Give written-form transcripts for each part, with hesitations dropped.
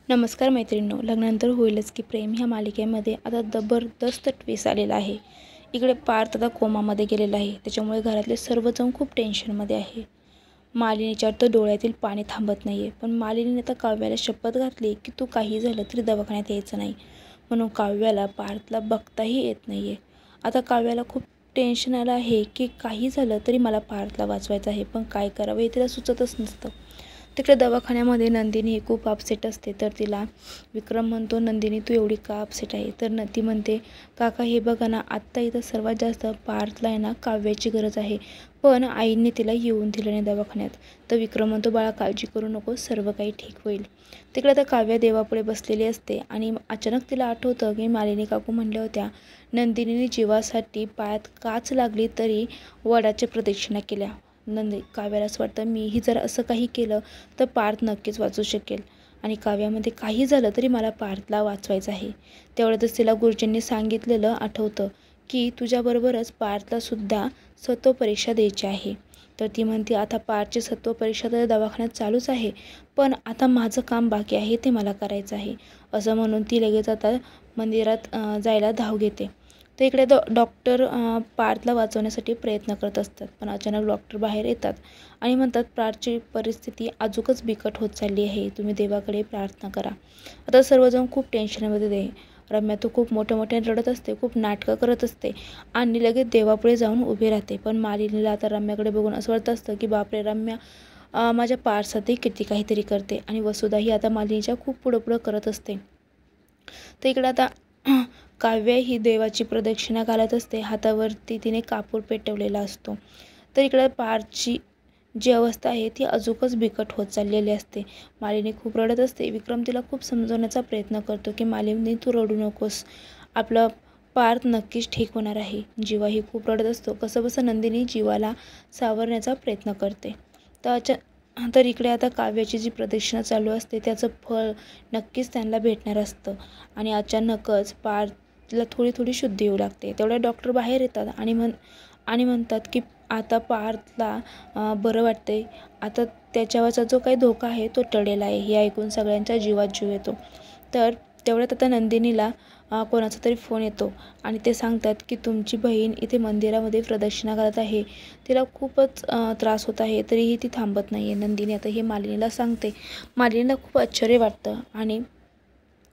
नमस्कार मैत्रिणींनो, लग्नानंतर होईलच की प्रेम ह्या मालिकेमध्ये आता जबरदस्त ट्विस्ट आलेला आहे. इकडे पार्थ आता कोमामध्ये गेलेला आहे. त्याच्यामुळे घरातले सर्वजण खूप टेन्शनमध्ये आहे. मालिनीच्या तर डोळ्यातील पाणी थांबत नाही आहे. पण मालिनीने आता काव्याला शपथ घातली की तू काही झालं तरी दवाखान्यात यायचं नाही. म्हणून काव्याला पार्थला बघताही येत नाही आहे. आता काव्याला खूप टेन्शन आलं आहे की काही झालं तरी मला पार्थला वाचवायचं आहे, पण काय करावं हे तिला सुचतच नसतं. तिकडे दवाखान्यामध्ये नंदिनी खूप अपसेट असते. तर तिला विक्रम म्हणतो, नंदिनी तू एवढी का अपसेट आहे? तर ती म्हणते, काका हे बघा ना, आत्ता इथं सर्वात जास्त पार्थला आहे ना काव्याची गरज आहे, पण आईंनी तिला येऊन दिलं नाही दवाखान्यात. तर विक्रम म्हणतो, बाळा काळजी करू नको, सर्व काही ठीक होईल. तिकडे आता काव्या देवापुढे बसलेली असते आणि अचानक तिला आठवतं की मालिनी काकू म्हणल्या होत्या, नंदिनीने जीवासाठी पायात काच लागली तरी वडाच्या प्रदक्षिणा केल्या. काव्याला असं वाटतं, मीही जर असं काही केलं तर पार्थ नक्कीच वाचू शकेल आणि काव्यामध्ये काही झालं तरी मला पार्थला वाचवायचं आहे. तेवढ्यातच तिला गुरुजींनी सांगितलेलं आठवतं की तुझ्याबरोबरच पार्थलासुद्धा सत्व परीक्षा द्यायची आहे. तर ती म्हणते, आता पार्थची सत्व परीक्षा तर दवाखान्यात चालूच आहे, पण आता माझं काम बाकी आहे ते मला करायचं आहे. असं म्हणून ती लगेच आता मंदिरात जायला धाव घेते. तर इकडे डॉक्टर पार्थला वाचवण्यासाठी प्रयत्न करत असतात, पण अचानक डॉक्टर बाहेर येतात आणि म्हणतात, पार्थची परिस्थिती अजूनच बिकट होत चालली आहे, तुम्ही देवाकडे प्रार्थना करा. आता सर्वजण खूप टेन्शनमध्ये आहे. रम्या तो खूप मोठ्या रडत असते, खूप नाटकं करत असते आणि लगेच देवापुढे जाऊन उभी राहते. पण मालिनीला आता रम्याकडे बघून असं वाटत असतं की बापरे, रम्या माझ्या पार्थसाठी किती काहीतरी करते. आणि वसुधाही आता मालिनीच्या खूप पुढं करत असते. तर इकडे आता काव्य ही देवाची प्रदक्षिणा घालत असते. हातावरती तिने कापूर पेटवलेला असतो. तर इकडे पार्थची जी अवस्था आहे ती अजूनच बिकट होत चाललेली असते. मालिनी खूप रडत असते. विक्रम तिला खूप समजवण्याचा प्रयत्न करतो की मालिनी तू रडू नकोस, आपलं पार्थ नक्कीच ठीक होणार आहे. जीवाही खूप रडत असतो. कसंबसं नंदिनी जीवाला सावरण्याचा प्रयत्न करते. तर इकडे आता काव्याची जी प्रदक्षिणा चालू असते त्याचं फळ नक्कीच त्यांना भेटणार असतं. आणि अचानकच पार्थला थोडी शुद्धी येऊ लागते. तेवढ्या डॉक्टर बाहेर येतात आणि म्हणतात की आता पार्थला बरं वाटते, आता त्याच्यावरचा जो काही धोका आहे तो टळलेला आहे. हे ऐकून सगळ्यांच्या जीवात जीव येतो. तर तेवढ्यात आता नंदिनीला कोणाचा तरी फोन येतो आणि ते सांगतात की तुमची बहीण इथे मंदिरामध्ये प्रदक्षिणा करत आहे, तिला खूपच त्रास होत आहे, तरीही ती थांबत नाही आहे. नंदिनी आता हे मालिनीला सांगते. मालिनीला खूप आश्चर्य वाटतं आणि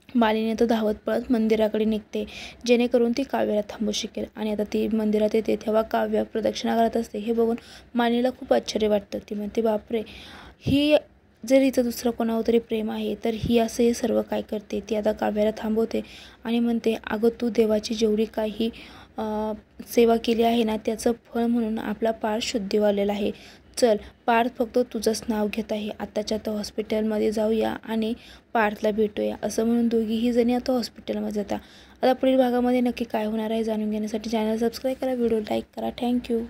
मालिनी आता धावत पळत मंदिराकडे निघते, जेणेकरून ती काव्याला थांबू शकेल. आणि आता ती मंदिरात येते तेव्हा काव्य प्रदक्षिणा करत असते. हे बघून मालिनीला खूप आश्चर्य वाटतं. ती म्हणते, बापरे, ही जर हिचं दुसरं कोणावर तरी प्रेम आहे तर ही असं हे सर्व काय करते. ती आता काव्याला थांबवते आणि म्हणते, अगं तू देवाची जेवढी काही सेवा केली आहे ना, त्याचं फळ म्हणून आपला पार्थ शुद्धीवालेला आहे. चल, पार्थ फक्त तुझंच नाव घेत आहे, आत्ताच्या आता हॉस्पिटलमध्ये जाऊया आणि पार्थला भेटूया. असं म्हणून दोघीही जणी आता हॉस्पिटलमध्ये जातात. आता पुढील भागामध्ये नक्की काय होणार आहे जाणून घेण्यासाठी चॅनल सबस्क्राईब करा, व्हिडिओ लाईक करा. थँक्यू.